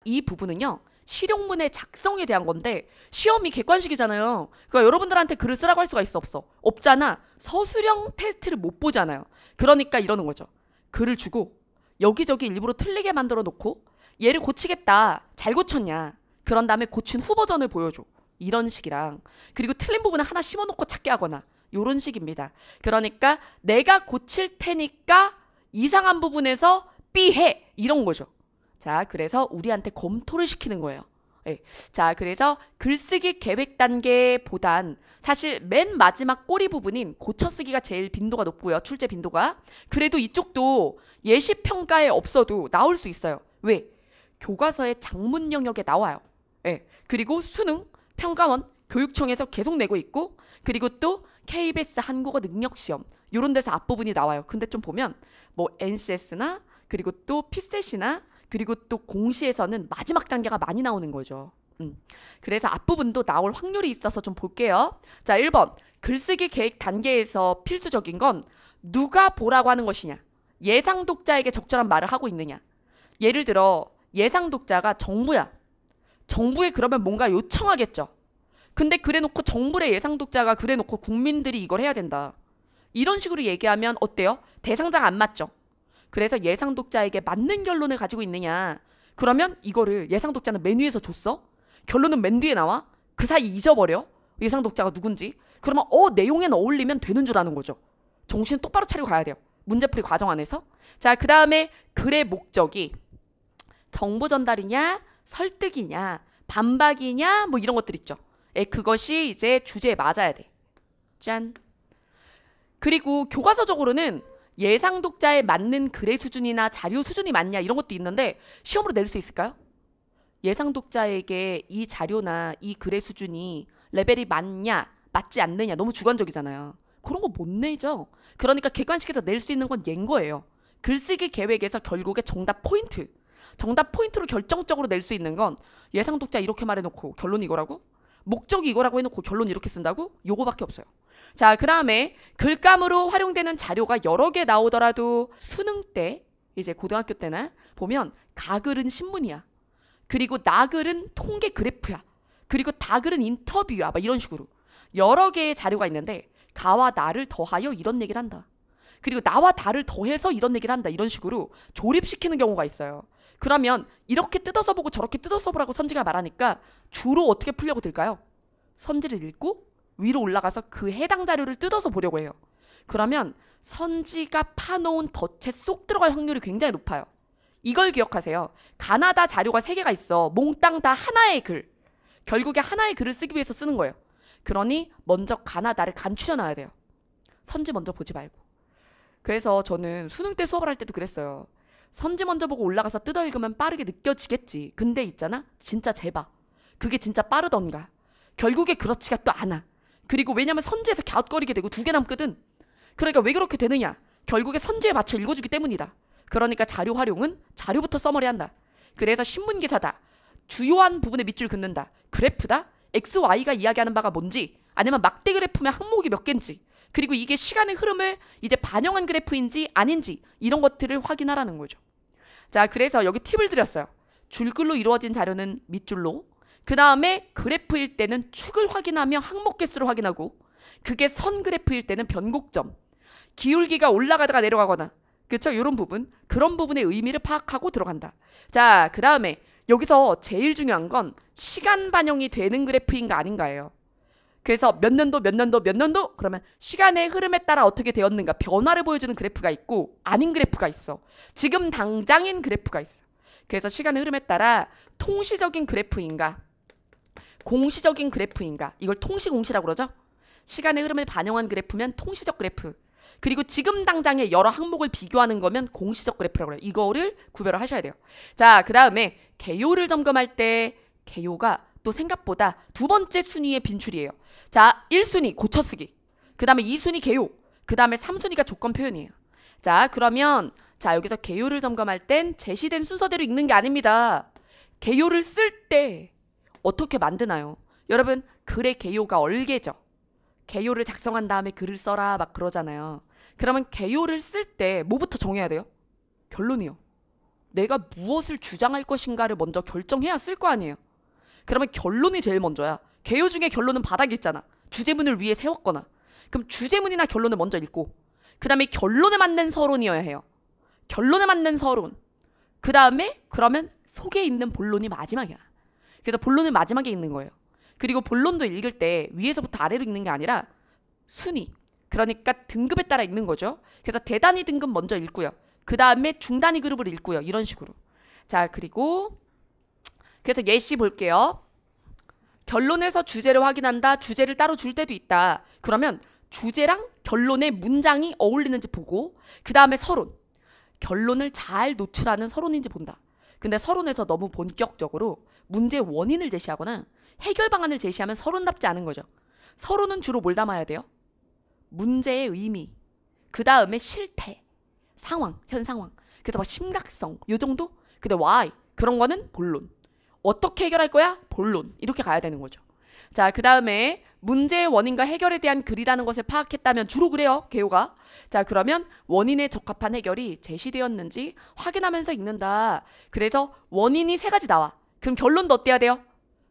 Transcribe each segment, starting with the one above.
이 부분은요. 실용문의 작성에 대한 건데 시험이 객관식이잖아요. 그러니까 여러분들한테 글을 쓰라고 할 수가 있어 없어? 없잖아. 서술형 테스트를 못 보잖아요. 그러니까 이러는 거죠. 글을 주고 여기저기 일부러 틀리게 만들어 놓고 얘를 고치겠다. 잘 고쳤냐. 그런 다음에 고친 후 버전을 보여줘. 이런 식이랑 그리고 틀린 부분을 하나 심어놓고 찾게 하거나 요런 식입니다. 그러니까 내가 고칠 테니까 이상한 부분에서 삐해 이런 거죠. 자, 그래서 우리한테 검토를 시키는 거예요. 네. 자, 그래서 글쓰기 계획 단계보단 사실 맨 마지막 꼬리 부분인 고쳐쓰기가 제일 빈도가 높고요. 출제 빈도가. 그래도 이쪽도 예시평가에 없어도 나올 수 있어요. 왜? 교과서의 작문 영역에 나와요. 네. 그리고 수능, 평가원, 교육청에서 계속 내고 있고 그리고 또 KBS 한국어 능력시험 이런 데서 앞부분이 나와요. 근데 좀 보면 뭐 NCS나 그리고 또 피셋이나 그리고 또 공시에서는 마지막 단계가 많이 나오는 거죠. 그래서 앞부분도 나올 확률이 있어서 좀 볼게요. 자, 1번. 글쓰기 계획 단계에서 필수적인 건 누가 보라고 하는 것이냐. 예상 독자에게 적절한 말을 하고 있느냐. 예를 들어 예상 독자가 정부야. 정부에 그러면 뭔가 요청하겠죠. 근데 그래놓고 정부의 예상 독자가 그래놓고 국민들이 이걸 해야 된다. 이런 식으로 얘기하면 어때요? 대상자가 안 맞죠. 그래서 예상 독자에게 맞는 결론을 가지고 있느냐. 그러면 이거를 예상 독자는 맨 위에서 줬어? 결론은 맨 뒤에 나와? 그 사이 잊어버려? 예상 독자가 누군지? 그러면 내용엔 어울리면 되는 줄 아는 거죠. 정신 똑바로 차리고 가야 돼요. 문제풀이 과정 안에서. 자, 그 다음에 글의 목적이 정보 전달이냐 설득이냐 반박이냐 뭐 이런 것들 있죠. 그것이 이제 주제에 맞아야 돼. 짠. 그리고 교과서적으로는 예상 독자에 맞는 글의 수준이나 자료 수준이 맞냐 이런 것도 있는데 시험으로 낼 수 있을까요? 예상 독자에게 이 자료나 이 글의 수준이 레벨이 맞냐 맞지 않느냐 너무 주관적이잖아요. 그런 거 못 내죠. 그러니까 객관식에서 낼 수 있는 건 얘인 거예요. 글쓰기 계획에서 결국에 정답 포인트로 결정적으로 낼 수 있는 건 예상 독자 이렇게 말해놓고 결론이 이거라고? 목적이 이거라고 해놓고 결론 이렇게 쓴다고? 요거밖에 없어요. 자, 그 다음에 글감으로 활용되는 자료가 여러 개 나오더라도 수능 때 이제 고등학교 때나 보면 가글은 신문이야. 그리고 나글은 통계 그래프야. 그리고 다글은 인터뷰야. 막 이런 식으로 여러 개의 자료가 있는데 가와 나를 더하여 이런 얘기를 한다. 그리고 나와 다를 더해서 이런 얘기를 한다. 이런 식으로 조립시키는 경우가 있어요. 그러면 이렇게 뜯어서 보고 저렇게 뜯어서 보라고 선지가 말하니까 주로 어떻게 풀려고 들까요? 선지를 읽고 위로 올라가서 그 해당 자료를 뜯어서 보려고 해요. 그러면 선지가 파놓은 덫에 쏙 들어갈 확률이 굉장히 높아요. 이걸 기억하세요. 가나다 자료가 3개가 있어. 몽땅 다 하나의 글. 결국에 하나의 글을 쓰기 위해서 쓰는 거예요. 그러니 먼저 가나다를 간추려놔야 돼요. 선지 먼저 보지 말고. 그래서 저는 수능 때 수업을 할 때도 그랬어요. 선지 먼저 보고 올라가서 뜯어 읽으면 빠르게 느껴지겠지. 근데 있잖아. 진짜 재봐. 그게 진짜 빠르던가. 결국에 그렇지가 또 않아. 그리고 왜냐면 선지에서 갸웃거리게 되고 2개 남거든. 그러니까 왜 그렇게 되느냐. 결국에 선지에 맞춰 읽어주기 때문이다. 그러니까 자료 활용은 자료부터 써머리한다. 그래서 신문기사다. 주요한 부분에 밑줄 긋는다. 그래프다. X, Y가 이야기하는 바가 뭔지 아니면 막대 그래프면 항목이 몇 개인지 그리고 이게 시간의 흐름을 이제 반영한 그래프인지 아닌지 이런 것들을 확인하라는 거죠. 자, 그래서 여기 팁을 드렸어요. 줄글로 이루어진 자료는 밑줄로 그 다음에 그래프일 때는 축을 확인하며 항목 개수를 확인하고 그게 선 그래프일 때는 변곡점 기울기가 올라가다가 내려가거나 그쵸? 이런 부분 그런 부분의 의미를 파악하고 들어간다. 자, 그 다음에 여기서 제일 중요한 건 시간 반영이 되는 그래프인가 아닌가예요. 그래서 몇 년도 그러면 시간의 흐름에 따라 어떻게 되었는가 변화를 보여주는 그래프가 있고 아닌 그래프가 있어. 지금 당장인 그래프가 있어. 그래서 시간의 흐름에 따라 통시적인 그래프인가 공시적인 그래프인가 이걸 통시공시라고 그러죠. 시간의 흐름을 반영한 그래프면 통시적 그래프 그리고 지금 당장의 여러 항목을 비교하는 거면 공시적 그래프라고 해요. 이거를 구별을 하셔야 돼요. 자, 그 다음에 개요를 점검할 때 개요가 또 생각보다 2번째 순위의 빈출이에요. 자, 1순위 고쳐쓰기 그 다음에 2순위 개요 그 다음에 3순위가 조건 표현이에요. 자, 그러면 자 여기서 개요를 점검할 땐 제시된 순서대로 읽는 게 아닙니다. 개요를 쓸 때 어떻게 만드나요? 여러분 글의 개요가 얼개죠. 개요를 작성한 다음에 글을 써라 막 그러잖아요. 그러면 개요를 쓸 때 뭐부터 정해야 돼요? 결론이요. 내가 무엇을 주장할 것인가를 먼저 결정해야 쓸 거 아니에요. 그러면 결론이 제일 먼저야. 개요 중에 결론은 바닥에 있잖아. 주제문을 위에 세웠거나. 그럼 주제문이나 결론을 먼저 읽고 그 다음에 결론에 맞는 서론이어야 해요. 결론에 맞는 서론. 그 다음에 그러면 속에 있는 본론이 마지막이야. 그래서 본론은 마지막에 읽는 거예요. 그리고 본론도 읽을 때 위에서부터 아래로 읽는 게 아니라 순위. 그러니까 등급에 따라 읽는 거죠. 그래서 대단위 등급 먼저 읽고요. 그 다음에 중단위 그룹을 읽고요. 이런 식으로. 자, 그리고 그래서 예시 볼게요. 결론에서 주제를 확인한다. 주제를 따로 줄 때도 있다. 그러면 주제랑 결론의 문장이 어울리는지 보고 그 다음에 서론. 결론을 잘 노출하는 서론인지 본다. 근데 서론에서 너무 본격적으로 문제의 원인을 제시하거나 해결 방안을 제시하면 서론답지 않은 거죠. 서론은 주로 뭘 담아야 돼요? 문제의 의미, 그 다음에 실태, 상황, 현 상황, 그래서 막 심각성, 요 정도? 근데 why, 그런 거는 본론. 어떻게 해결할 거야? 본론. 이렇게 가야 되는 거죠. 자, 그 다음에 문제의 원인과 해결에 대한 글이라는 것을 파악했다면 주로 그래요, 개요가. 자, 그러면 원인에 적합한 해결이 제시되었는지 확인하면서 읽는다. 그래서 원인이 3가지 나와. 그럼 결론도 어때야 돼요?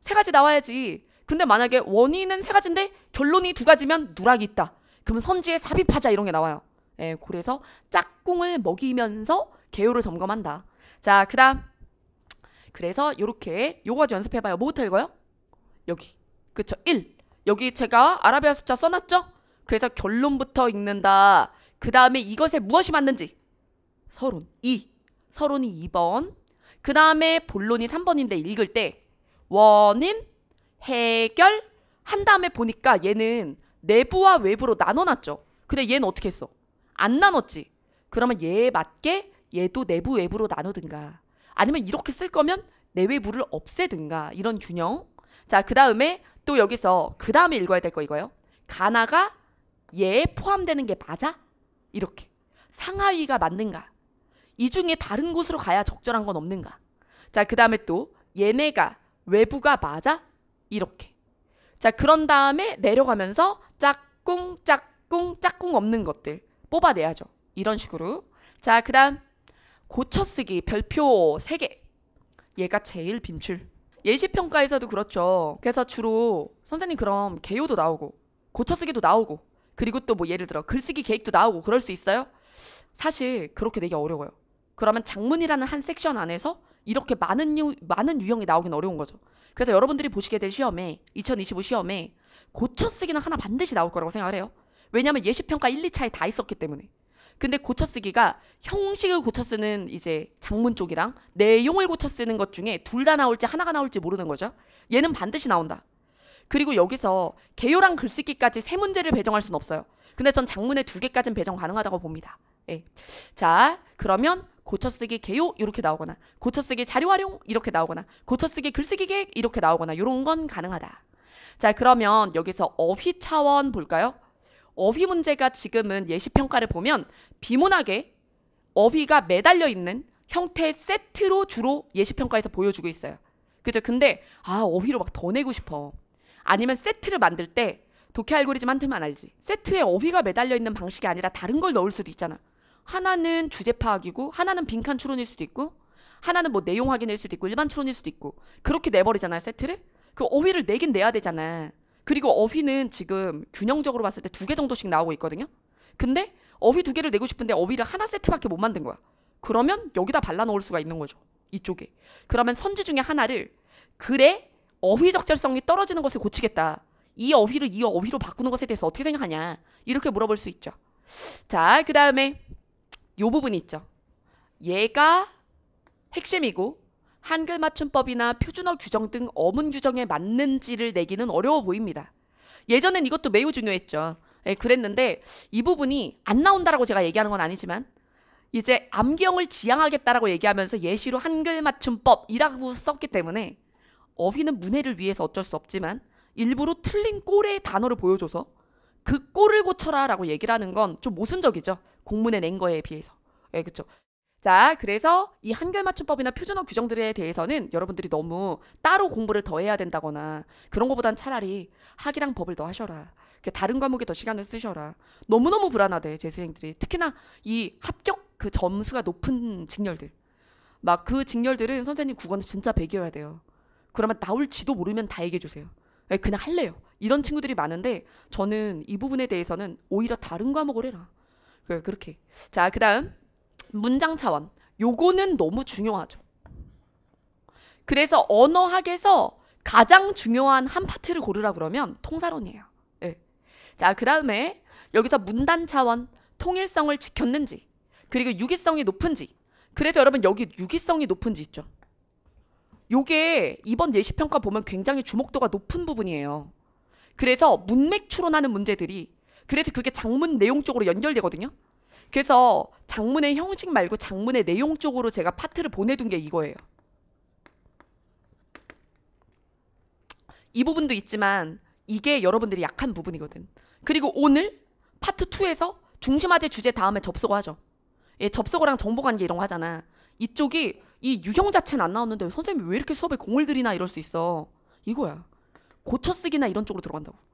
3가지 나와야지. 근데 만약에 원인은 3가지인데 결론이 2가지면 누락이 있다. 그럼 선지에 삽입하자 이런 게 나와요. 예, 그래서 짝꿍을 먹이면서 개요를 점검한다. 자, 그 다음. 그래서 요렇게 요거 연습해봐요. 뭐부터 읽어요? 여기. 그쵸? 1. 여기 제가 아라비아 숫자 써놨죠? 그래서 결론부터 읽는다. 그 다음에 이것에 무엇이 맞는지. 서론. 2. 서론이 2번. 그 다음에 본론이 3번인데 읽을 때 원인, 해결 한 다음에 보니까 얘는 내부와 외부로 나눠놨죠. 근데 얘는 어떻게 했어? 안 나눴지. 그러면 얘에 맞게 얘도 내부 외부로 나누든가 아니면 이렇게 쓸 거면 내외부를 없애든가 이런 균형. 자, 그 다음에 또 여기서 그 다음에 읽어야 될 거 이거예요. 가나가 얘에 포함되는 게 맞아? 이렇게. 상하위가 맞는가? 이 중에 다른 곳으로 가야 적절한 건 없는가? 자, 그 다음에 또 얘네가 외부가 맞아? 이렇게. 자, 그런 다음에 내려가면서 짝꿍 짝꿍 짝꿍 없는 것들 뽑아내야죠. 이런 식으로. 자, 그 다음 고쳐쓰기 별표 3개. 얘가 제일 빈출. 예시평가에서도 그렇죠. 그래서 주로 선생님 그럼 개요도 나오고 고쳐쓰기도 나오고 그리고 또 뭐 예를 들어 글쓰기 계획도 나오고 그럴 수 있어요? 사실 그렇게 내기 어려워요. 그러면 작문이라는 한 섹션 안에서 이렇게 많은 유형이 나오긴 어려운 거죠. 그래서 여러분들이 보시게 될 시험에 2025 시험에 고쳐쓰기는 하나 반드시 나올 거라고 생각을 해요. 왜냐하면 예시평가 1, 2차에 다 있었기 때문에. 근데 고쳐쓰기가 형식을 고쳐쓰는 이제 작문 쪽이랑 내용을 고쳐쓰는 것 중에 둘 다 나올지 하나가 나올지 모르는 거죠. 얘는 반드시 나온다. 그리고 여기서 개요랑 글쓰기까지 3문제를 배정할 수는 없어요. 근데 전 작문에 2개까지는 배정 가능하다고 봅니다. 예. 자, 그러면 고쳐쓰기 개요 이렇게 나오거나 고쳐쓰기 자료 활용 이렇게 나오거나 고쳐쓰기 글쓰기 계획 이렇게 나오거나 이런 건 가능하다. 자, 그러면 여기서 어휘 차원 볼까요? 어휘 문제가 지금은 예시평가를 보면 비문학에 어휘가 매달려 있는 형태의 세트로 주로 예시평가에서 보여주고 있어요. 그죠? 근데 어휘로 막 더 내고 싶어. 아니면 세트를 만들 때 독해 알고리즘 한 틀만 알지. 세트에 어휘가 매달려 있는 방식이 아니라 다른 걸 넣을 수도 있잖아. 하나는 주제 파악이고 하나는 빈칸 추론일 수도 있고 하나는 뭐 내용 확인일 수도 있고 일반 추론일 수도 있고 그렇게 내버리잖아요. 세트를. 그 어휘를 내긴 내야 되잖아. 그리고 어휘는 지금 균형적으로 봤을 때 2개 정도씩 나오고 있거든요. 근데 어휘 2개를 내고 싶은데 어휘를 하나 세트밖에 못 만든 거야. 그러면 여기다 발라 넣을 수가 있는 거죠. 이쪽에. 그러면 선지 중에 하나를 글의 어휘 적절성이 떨어지는 것을 고치겠다. 이 어휘를 이 어휘로 바꾸는 것에 대해서 어떻게 생각하냐. 이렇게 물어볼 수 있죠. 자, 그 다음에 요 부분이 있죠. 얘가 핵심이고 한글 맞춤법이나 표준어 규정 등 어문 규정에 맞는지를 내기는 어려워 보입니다. 예전엔 이것도 매우 중요했죠. 예, 그랬는데 이 부분이 안 나온다라고 제가 얘기하는 건 아니지만 이제 암기형을 지향하겠다라고 얘기하면서 예시로 한글 맞춤법이라고 썼기 때문에 어휘는 문해를 위해서 어쩔 수 없지만 일부러 틀린 꼴의 단어를 보여줘서 그 꼴을 고쳐라 라고 얘기를 하는 건 좀 모순적이죠. 공문에 낸 거에 비해서. 예, 그쵸. 자, 그래서 이 한글 맞춤법이나 표준어 규정들에 대해서는 여러분들이 너무 따로 공부를 더 해야 된다거나 그런 것보단 차라리 학이랑 법을 더 하셔라. 다른 과목에 더 시간을 쓰셔라. 너무너무 불안하대, 재수생들이. 특히나 이 합격 그 점수가 높은 직렬들. 막 그 직렬들은 선생님 국어는 진짜 100이어야 돼요. 그러면 나올지도 모르면 다 얘기해 주세요. 예, 그냥 할래요. 이런 친구들이 많은데 저는 이 부분에 대해서는 오히려 다른 과목을 해라. 그렇게. 자, 그다음 문장 차원. 요거는 너무 중요하죠. 그래서 언어학에서 가장 중요한 한 파트를 고르라 그러면 통사론이에요. 예. 자, 그다음에 여기서 문단 차원, 통일성을 지켰는지, 그리고 유기성이 높은지. 그래서 여러분 여기 유기성이 높은지 있죠. 요게 이번 예시평가 보면 굉장히 주목도가 높은 부분이에요. 그래서 문맥 추론하는 문제들이, 그래서 그게 장문 내용 쪽으로 연결되거든요. 그래서 장문의 형식 말고 장문의 내용 쪽으로 제가 파트를 보내둔 게 이거예요. 이 부분도 있지만 이게 여러분들이 약한 부분이거든. 그리고 오늘 파트 2에서 중심화제 주제 다음에 접속어 하죠. 예, 접속어랑 정보관계 이런 거 하잖아. 이쪽이 이 유형 자체는 안 나왔는데 선생님이 왜 이렇게 수업에 공을 들이나 이럴 수 있어. 이거야. 고쳐쓰기나 이런 쪽으로 들어간다고.